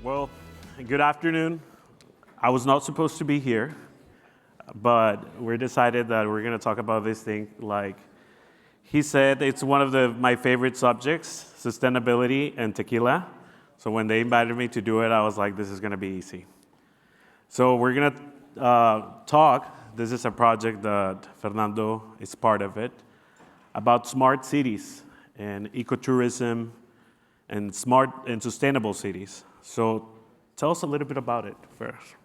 Well, good afternoon. I was not supposed to be here, but we decided that we're going to talk about this thing. Like he said, it's one of my favorite subjects, sustainability and tequila. So when they invited me to do it, I was like, this is going to be easy. So we're going to talk. This is a project that Fernando is part of it, about smart cities and ecotourism and smart and sustainable cities. So tell us a little bit about it first.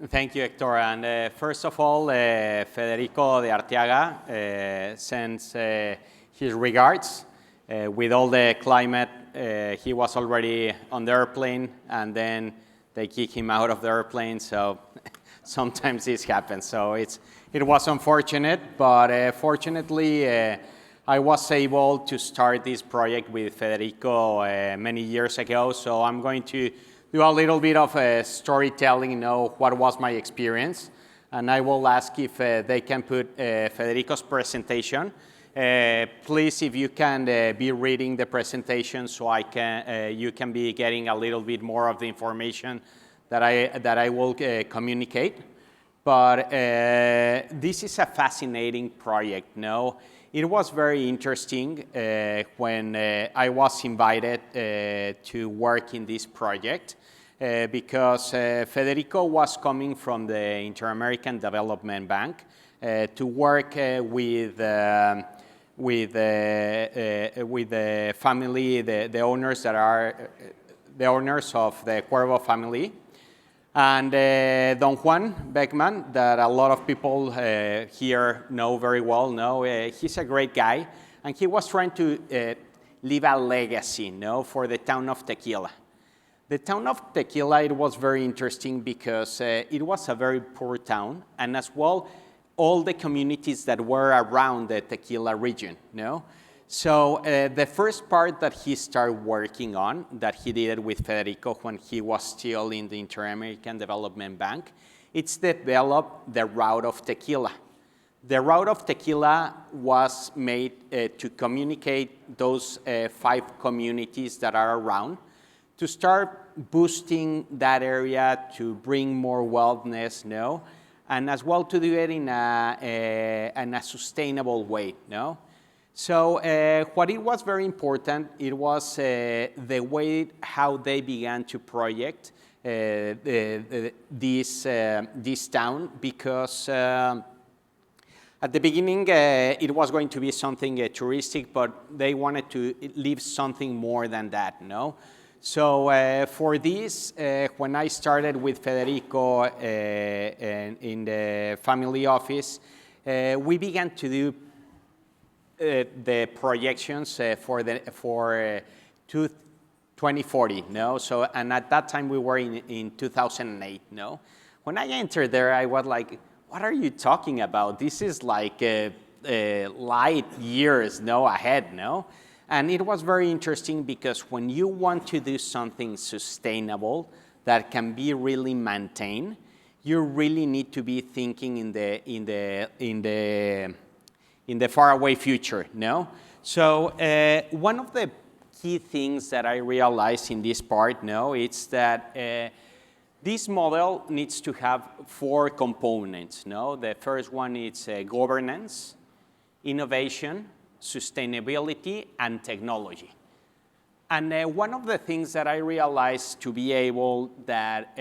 Thank you, Hector. And first of all, Federico de Arteaga sends his regards. With all the climate, he was already on the airplane, and then they kick him out of the airplane. So sometimes this happens. So it was unfortunate, but fortunately, I was able to start this project with Federico many years ago. So I'm going to do a little bit of storytelling, what was my experience. And I will ask if they can put Federico's presentation. Please, if you can be reading the presentation so you can be getting a little bit more of the information that I will communicate. But this is a fascinating project, It was very interesting when I was invited to work in this project because Federico was coming from the Inter-American Development Bank to work with the family, the owners that are the owners of the Cuervo family. And Don Juan Beckman, that a lot of people here know very well, he's a great guy, and he was trying to leave a legacy, for the town of Tequila. The town of Tequila, it was very interesting because it was a very poor town, and as well, all the communities that were around the Tequila region, So the first part that he started working on, that he did with Federico when he was still in the Inter-American Development Bank, it's develop the route of Tequila. The route of Tequila was made to communicate those 5 communities that are around, to start boosting that area, to bring more wellness, and as well to do it in a sustainable way, So what it was very important, it was the way how they began to project this town, because at the beginning it was going to be something touristic, but they wanted to leave something more than that, So for this, when I started with Federico in the family office, we began to do the projections for 2040, So, and at that time we were in 2008, When I entered there, I was like, what are you talking about? This is like light years, ahead, And it was very interesting because when you want to do something sustainable that can be really maintained, you really need to be thinking in the faraway future, So one of the key things that I realized in this part, it's that this model needs to have 4 components, The first one is governance, innovation, sustainability, and technology. And one of the things that I realized to be able that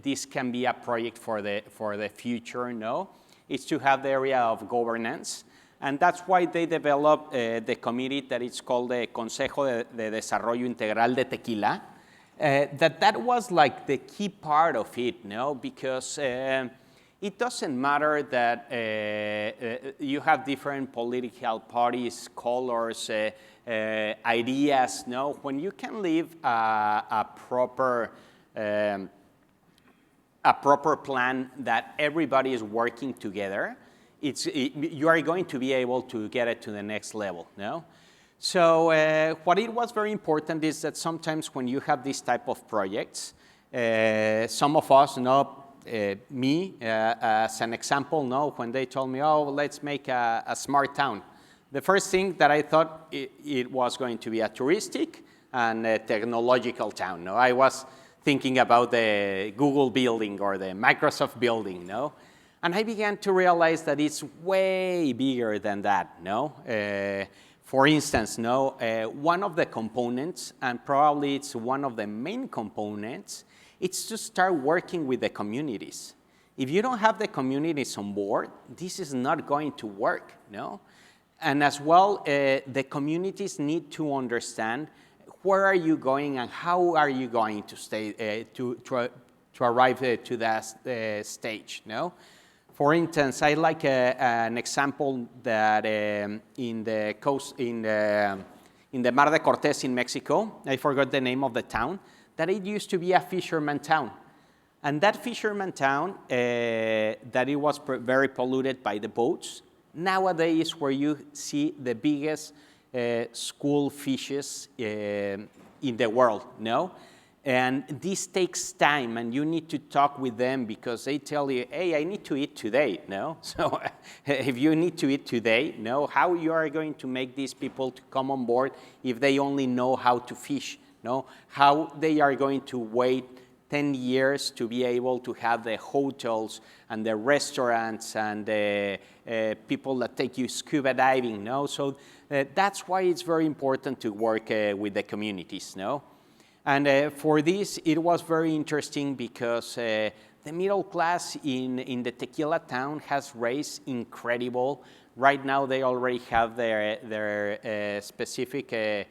this can be a project for the future, is to have the area of governance. And that's why they developed the committee that is called the Consejo de Desarrollo Integral de Tequila. That was like the key part of it, because it doesn't matter that you have different political parties, colors, ideas, When you can leave a proper plan that everybody is working together, you are going to be able to get it to the next level, So what it was very important is that sometimes when you have this type of projects, some of us, me as an example, when they told me, let's make a smart town. The first thing that I thought it was going to be a touristic and a technological town. I was thinking about the Google building or the Microsoft building, no? And I began to realize that it's way bigger than that, no? For instance, no, one of the components, and probably it's one of the main components, it's to start working with the communities. If you don't have the communities on board, this is not going to work, no? And as well, the communities need to understand where are you going and how are you going to stay to arrive to that stage, no? For instance, I like an example that in the coast, in the Mar de Cortés in Mexico, I forgot the name of the town, that it used to be a fisherman town. And that fisherman town, that it was very polluted by the boats, nowadays is where you see the biggest school fishes in the world, no? And this takes time, and you need to talk with them because they tell you, hey, I need to eat today, no? So if you need to eat today, no, how you are going to make these people to come on board if they only know how to fish, no? How they are going to wait 10 years to be able to have the hotels and the restaurants and the people that take you scuba diving, no? So that's why it's very important to work with the communities, no? And for this, it was very interesting because the middle class in the Tequila town has raised incredible. Right now, they already have their specific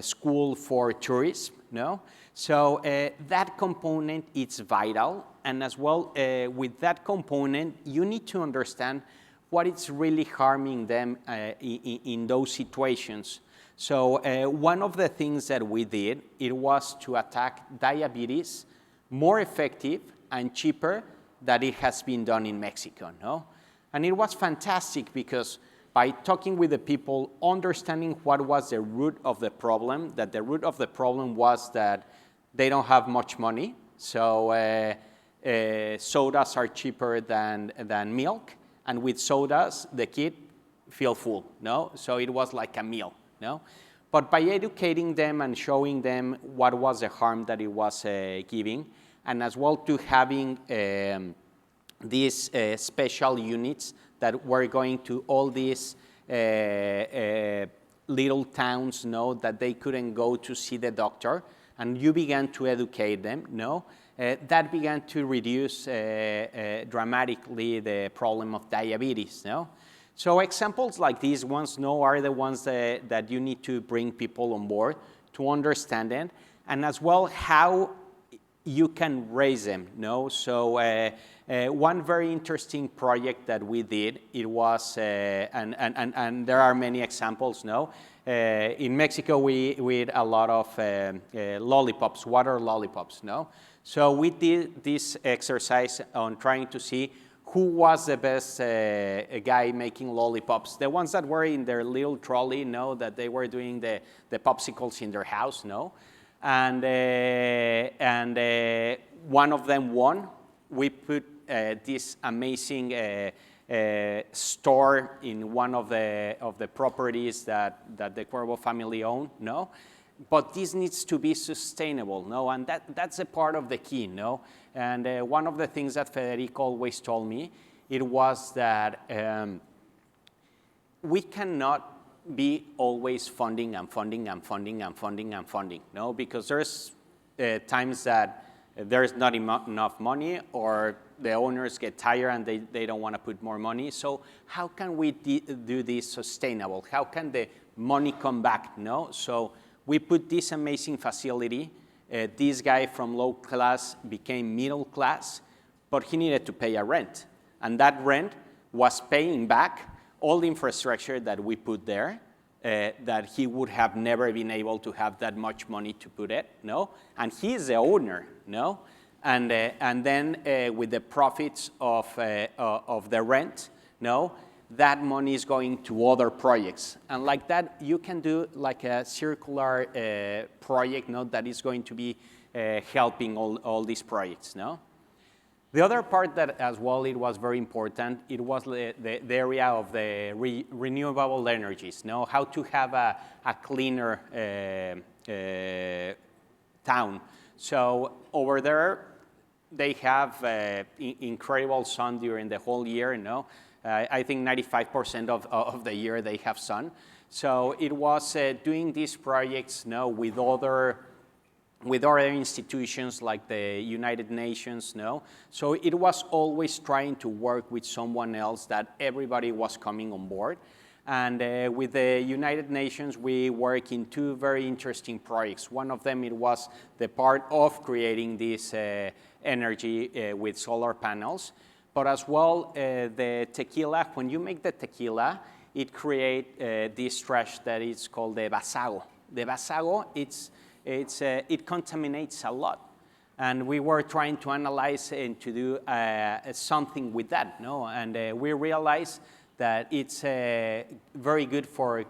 school for tourism, no? So that component is vital. And as well, with that component, you need to understand what is really harming them in those situations. So one of the things that we did, it was to attack diabetes more effective and cheaper than it has been done in Mexico, no? And it was fantastic because by talking with the people, understanding what was the root of the problem, that the root of the problem was that they don't have much money, so sodas are cheaper than milk, and with sodas, the kid feel full, no? So it was like a meal. No? But by educating them and showing them what was the harm that it was giving, and as well to having these special units that were going to all these little towns, no, that they couldn't go to see the doctor, and you began to educate them, no? That began to reduce dramatically the problem of diabetes, no? So examples like these ones, no, are the ones that you need to bring people on board to understand it, and as well how you can raise them, no? So one very interesting project that we did, it was, and there are many examples, no? In Mexico, we eat a lot of lollipops, water lollipops, no? So we did this exercise on trying to see who was the best guy making lollipops. The ones that were in their little trolley, no, that they were doing the popsicles in their house, no? And one of them won. We put this amazing store in one of the properties that the Cuervo family owned, no? But this needs to be sustainable, no? And that's a part of the key, no? And one of the things that Federico always told me, it was that we cannot be always funding and funding and funding and funding and funding, no? Because there's times that there's not enough money, or the owners get tired and they don't want to put more money. So how can we do this sustainable? How can the money come back, no? So we put this amazing facility. This guy from low class became middle class, but he needed to pay a rent. And that rent was paying back all the infrastructure that we put there, that he would have never been able to have that much money to put it, no? And he is the owner, no? And then with the profits of the rent, no? That money is going to other projects. And like that, you can do like a circular project, no, that is going to be helping all these projects, no? The other part that as well, it was very important, it was the area of the renewable energies, no? How to have a cleaner town. So over there, they have incredible sun during the whole year, I think 95% of the year they have sun. So it was doing these projects, with other institutions like the United Nations, So it was always trying to work with someone else that everybody was coming on board. And with the United Nations, we work in two very interesting projects. One of them, it was the part of creating this energy with solar panels. But as well, the tequila, when you make the tequila, it creates this trash that is called the basago. The basago, it contaminates a lot. And we were trying to analyze and to do something with that, And we realized that it's very good for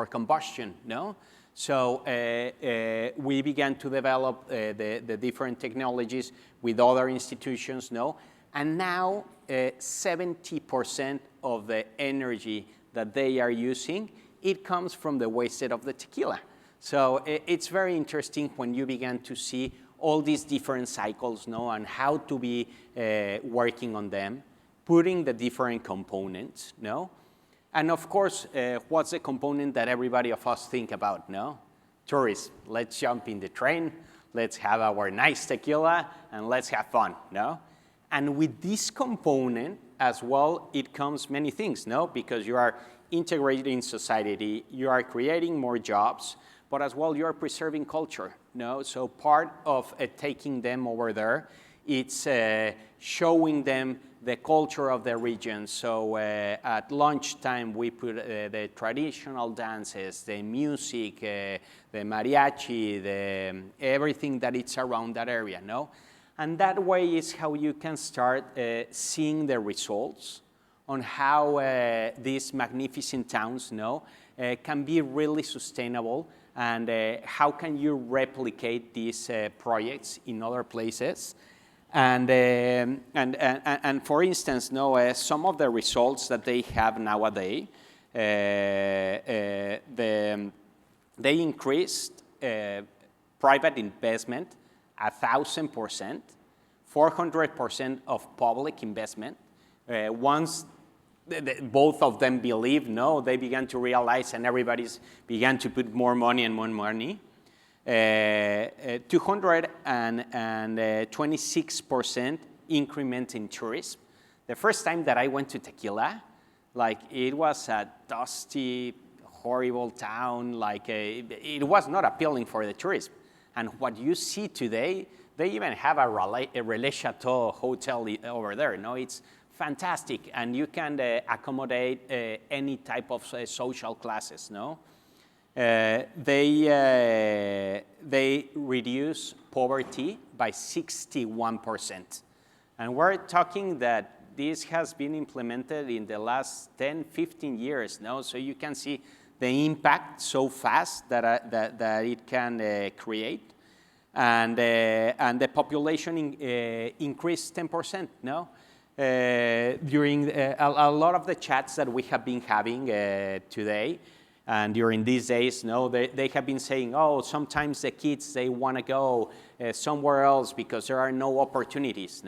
combustion, So we began to develop the different technologies with other institutions, And now 70% of the energy that they are using, it comes from the waste of the tequila. So it's very interesting when you begin to see all these different cycles, and how to be working on them, putting the different components, And of course, what's the component that everybody of us think about, Tourists. Let's jump in the train, let's have our nice tequila, and let's have fun, And with this component as well, it comes many things, Because you are integrating society, you are creating more jobs, but as well, you're preserving culture, So part of taking them over there, it's showing them the culture of the region. So at lunchtime, we put the traditional dances, the music, the mariachi, everything that is around that area, And that way is how you can start seeing the results on how these magnificent towns, can be really sustainable, and how can you replicate these projects in other places. And for instance, some of the results that they have nowadays, they increased private investment 1,000%, 400% of public investment. Once both of them believe, they began to realize, and everybody's began to put more money and more money. 226% increment in tourism. The first time that I went to Tequila, it was a dusty, horrible town. It was not appealing for the tourism. And what you see today, they even have a Relais Chateau hotel over there. It's fantastic, and you can accommodate any type of social classes. They reduce poverty by 61%. And we're talking that this has been implemented in the last 10, 15 years, So you can see the impact so fast that it can create. And the population increased 10%, During a lot of the chats that we have been having today, and during these days, they have been saying, sometimes the kids, they want to go somewhere else because there are no opportunities,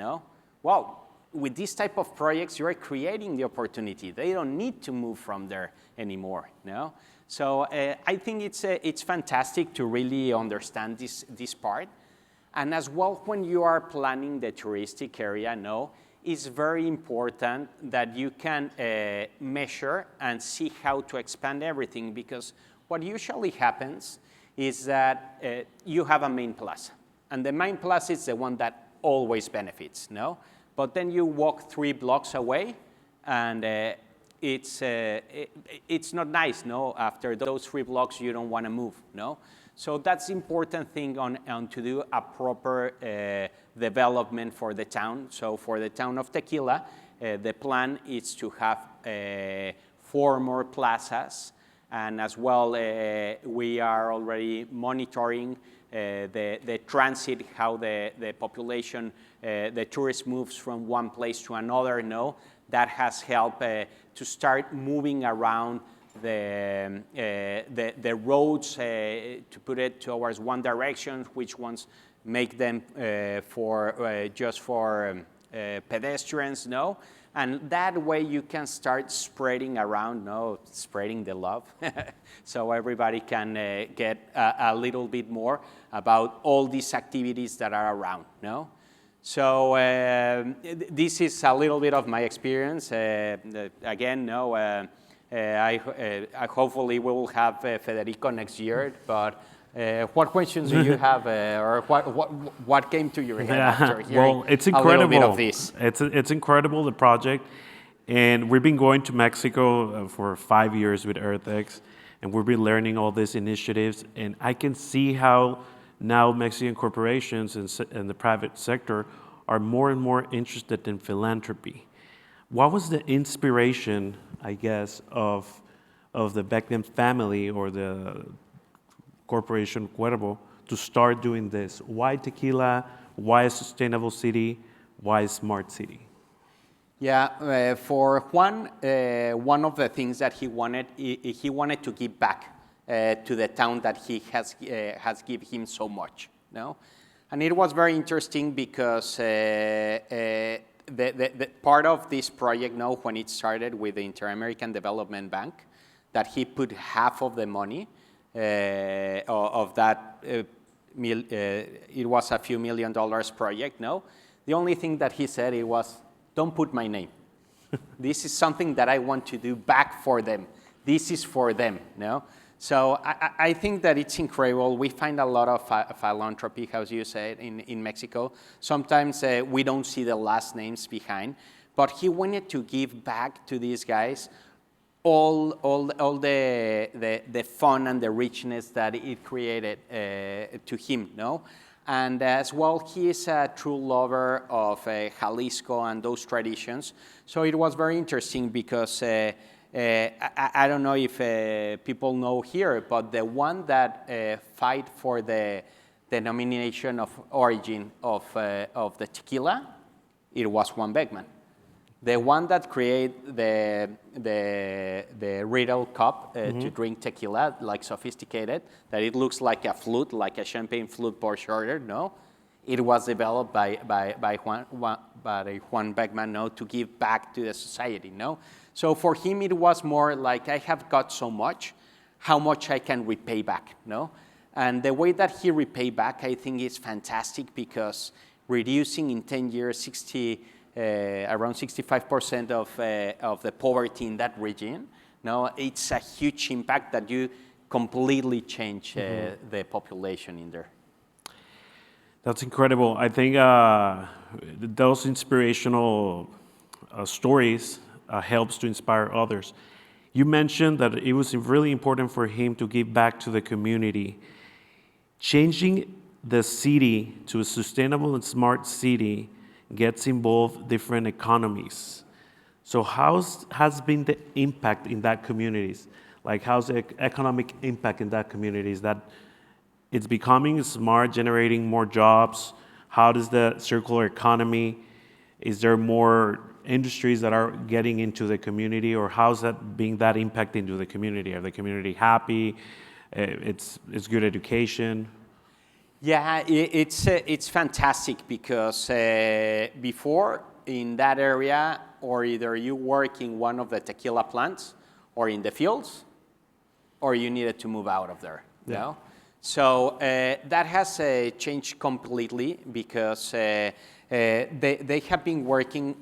Well, with this type of projects, you are creating the opportunity. They don't need to move from there anymore, So I think it's fantastic to really understand this part. And as well, when you are planning the touristic area, it's very important that you can measure and see how to expand everything, because what usually happens is that you have a main plaza, and the main plaza is the one that always benefits, But then you walk 3 blocks away, and it's not nice, After those 3 blocks, you don't want to move, So that's the important thing on to do a proper development for the town. So for the town of Tequila, the plan is to have 4 more plazas, and as well, we are already monitoring the transit, how the population, the tourist moves from one place to another. That has helped to start moving around the roads, to put it towards one direction, which ones make them just for pedestrians, no? And that way you can start spreading around, no, spreading the love, so everybody can get a little bit more about all these activities that are around, no? So this is a little bit of my experience. Again, no, I hopefully we will have Federico next year, but what questions do you have, or what came to your head after hearing it's incredible. a little bit of this? It's incredible, the project. And we've been going to Mexico for 5 years with Arteaga, and we've been learning all these initiatives. And I can see how now Mexican corporations and the private sector are more and more interested in philanthropy. What was the inspiration, I guess, of the Beckham family or the Corporation Cuervo to start doing this? Why Tequila? Why a sustainable city? Why a smart city? Yeah, for Juan, one of the things that he wanted to give back to the town that he has given him so much, no? And it was very interesting because the part of this project, no, when it started with the Interamerican Development Bank, that he put half of the money of that, it was a few $1 million project, no? The only thing that he said, it was, don't put my name. This is something that I want to do back for them. This is for them, no? So I think that it's incredible. We find a lot of philanthropy, as you said, in Mexico. Sometimes we don't see the last names behind, but he wanted to give back to these guys all the fun and the richness that it created to him, no? And as well, he is a true lover of Jalisco and those traditions. So it was very interesting because I don't know if people know here, but the one that fight for the denomination of origin of the tequila, it was Juan Beckman. The one that created the riddle cup to drink tequila, like sophisticated, that it looks like a flute, like a champagne flute poured shorter, no? It was developed by Juan Beckman, no, to give back to the society, no? So for him, it was more like, I have got so much, how much I can repay back, no? And the way that he repay back, I think is fantastic because reducing in 10 years around 65% of the poverty in that region, no, it's a huge impact that you completely change the population in there. That's incredible. I think those inspirational stories helps to inspire others. You mentioned that it was really important for him to give back to the community. Changing the city to a sustainable and smart city gets involved different economies. So has been the impact in that communities? Like how's the economic impact in that communities? That it's becoming smart, generating more jobs. How does the circular economy, is there more industries that are getting into the community, or how's that being that impact into the community? Are the community happy? It's good education? Yeah, it's fantastic because before in that area, or either you work in one of the tequila plants or in the fields, or you needed to move out of there, you know? So that has changed completely because they have been working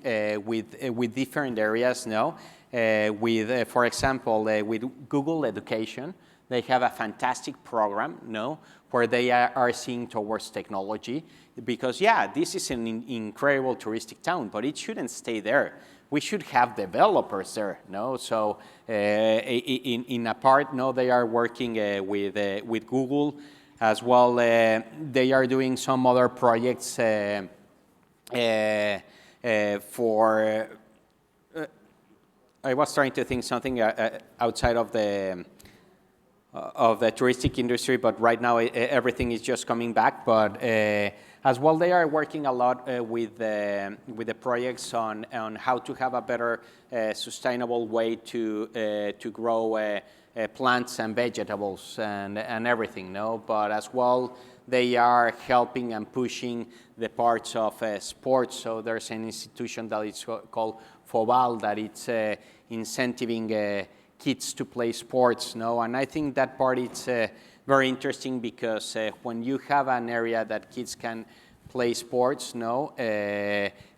with different areas now. With, for example, with Google Education, they have a fantastic program, no, where they are seeing towards technology. Because, yeah, this is an incredible touristic town, but it shouldn't stay there. We should have developers there, no? So in a part, no, they are working with Google as well. They are doing some other projects for. I was trying to think something outside of the touristic industry, but right now everything is just coming back. But as well, they are working a lot with the projects on how to have a better sustainable way to grow plants and vegetables and everything, no? But as well, they are helping and pushing the parts of sports. So there's an institution that is called FOBAL that it's incentivizing kids to play sports, no? And I think that part is very interesting because when you have an area that kids can play sports, no,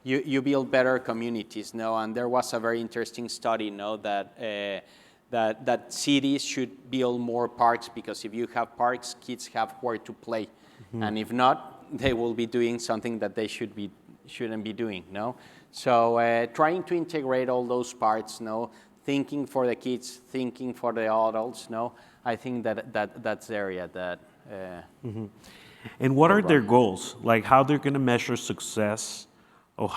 you build better communities, no. And there was a very interesting study, no, that that cities should build more parks because if you have parks, kids have where to play, and if not, they will be doing something that they shouldn't be doing, no. So trying to integrate all those parts, no, thinking for the kids, thinking for the adults, no. I think that's the area that. And what are their goals? Like how they're going to measure success, or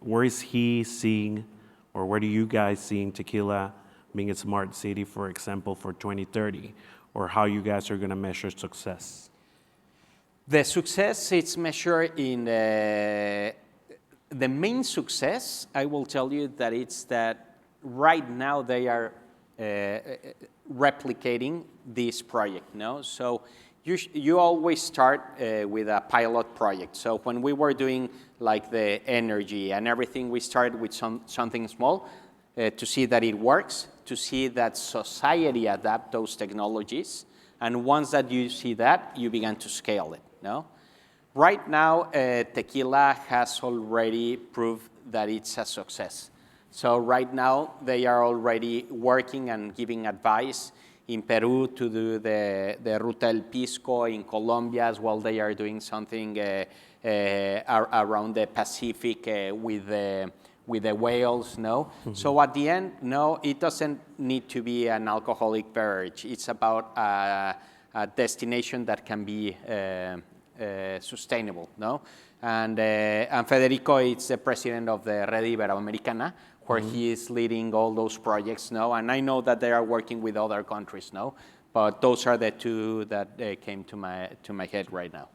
where is he seeing, or where do you guys seeing Tequila being a smart city, for example, for 2030, or how you guys are going to measure success? The success is measured in the main success. I will tell you that it's that right now they are replicating this project. No, so. You always start with a pilot project. So when we were doing like the energy and everything, we started with something small to see that it works, to see that society adapt those technologies. And once that you see that, you begin to scale it. No? Right now, Tequila has already proved that it's a success. So right now, they are already working and giving advice in Peru to do the Ruta del Pisco, in Colombia as well. They are doing something around the Pacific with the whales, no? So at the end, no, it doesn't need to be an alcoholic beverage. It's about a destination that can be sustainable, no? And Federico is the president of the Red Iberoamericana, where he is leading all those projects, no? And I know that they are working with other countries, no? But those are the two that came to my head right now.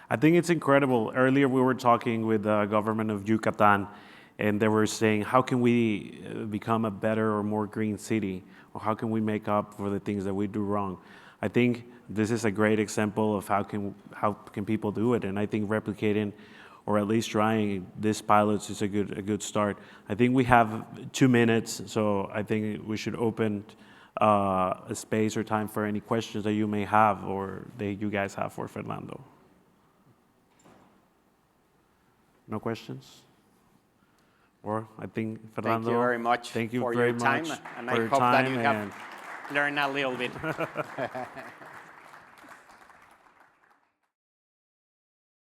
I think it's incredible. Earlier we were talking with the government of Yucatan, and they were saying, how can we become a better or more green city? Or how can we make up for the things that we do wrong? I think this is a great example of how can people do it. And I think replicating, or at least trying these pilots is a good start. I think we have 2 minutes, so I think we should open a space or time for any questions that you may have or that you guys have for Fernando. No questions? Or I think Fernando. Thank you very much thank you for very your time, much and for I your hope that time you have learned a little bit.